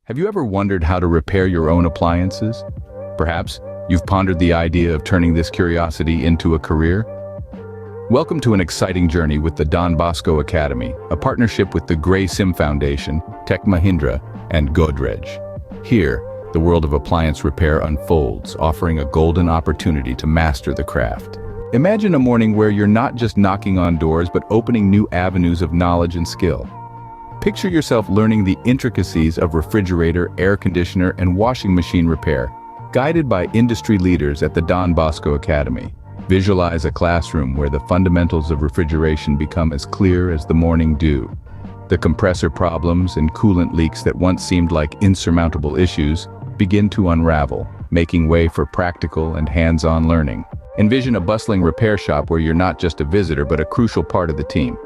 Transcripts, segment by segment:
Have you ever wondered how to repair your own appliances? Perhaps you've pondered the idea of turning this curiosity into a career? Welcome to an exciting journey with the Don Bosco Academy, a partnership with the Grey Sim Foundation, Tech Mahindra, and Godrej. Here, the world of appliance repair unfolds, offering a golden opportunity to master the craft. Imagine a morning where you're not just knocking on doors, but opening new avenues of knowledge and skill. Picture yourself learning the intricacies of refrigerator, air conditioner, and washing machine repair, guided by industry leaders at the Don Bosco Academy. Visualize a classroom where the fundamentals of refrigeration become as clear as the morning dew. The compressor problems and coolant leaks that once seemed like insurmountable issues begin to unravel, making way for practical and hands-on learning. Envision a bustling repair shop where you're not just a visitor but a crucial part of the team.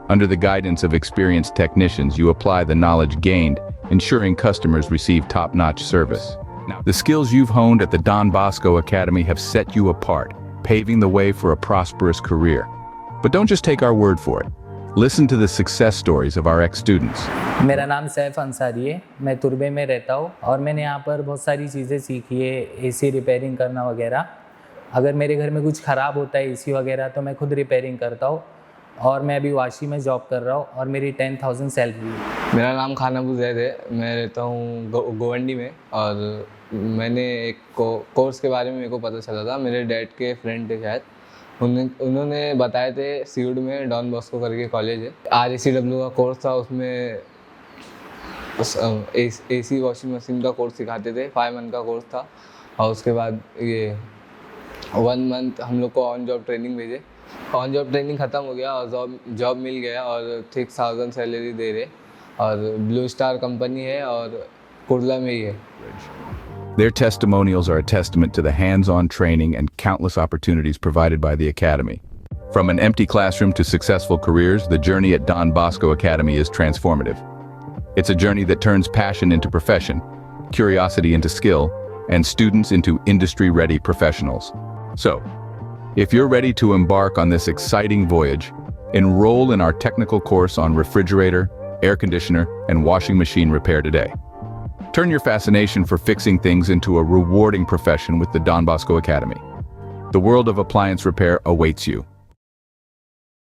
Under the guidance of experienced technicians, you apply the knowledge gained, ensuring customers receive top-notch service. Now, the skills you've honed at the Don Bosco Academy have set you apart, paving the way for a prosperous career. But don't just take our word for it. Listen to the success stories of our ex-students. मेरा नाम सैफ अंसारी है। मैं तुर्बे में रहता हूँ और मैंने यहाँ पर बहुत सारी चीज़ें सीखी है, एसी रिपेयरिंग करना वगैरह। अगर मेरे घर में कुछ ख़राब होता है एसी वगैरह तो मैं खुद रिपेयरिंग करता हूँ और मैं अभी वाशी में जॉब कर रहा हूँ और मेरी 10,000 सैलरी है। मेरा नाम खान अबू जैद है। मैं रहता हूँ गोवंडी में और मैंने एक कोर्स के बारे में मेरे को पता चला था। मेरे डैड के फ्रेंड थे शायद, उन्होंने बताए थे सीवुड में डॉन बॉस्को करके कॉलेज है, RACW का कोर्स था। उसमें एसी वॉशिंग मशीन का कोर्स सिखाते थे, 5 मंथ का कोर्स था। और उसके बाद ये 1 मंथ हम लोग को ऑन जॉब ट्रेनिंग भेजे। ऑन जॉब ट्रेनिंग ख़त्म हो गया और जॉब मिल गया और 6,000 सैलरी दे रहे और ब्लू स्टार कंपनी है और कुर्ला में ही है। Their testimonials are a testament to the hands-on training and countless opportunities provided by the Academy. From an empty classroom to successful careers, the journey at Don Bosco Academy is transformative. It's a journey that turns passion into profession, curiosity into skill, and students into industry-ready professionals. So, if you're ready to embark on this exciting voyage, enroll in our technical course on refrigerator, air conditioner, and washing machine repair today. Turn your fascination for fixing things into a rewarding profession with the Don Bosco Academy. The world of appliance repair awaits you.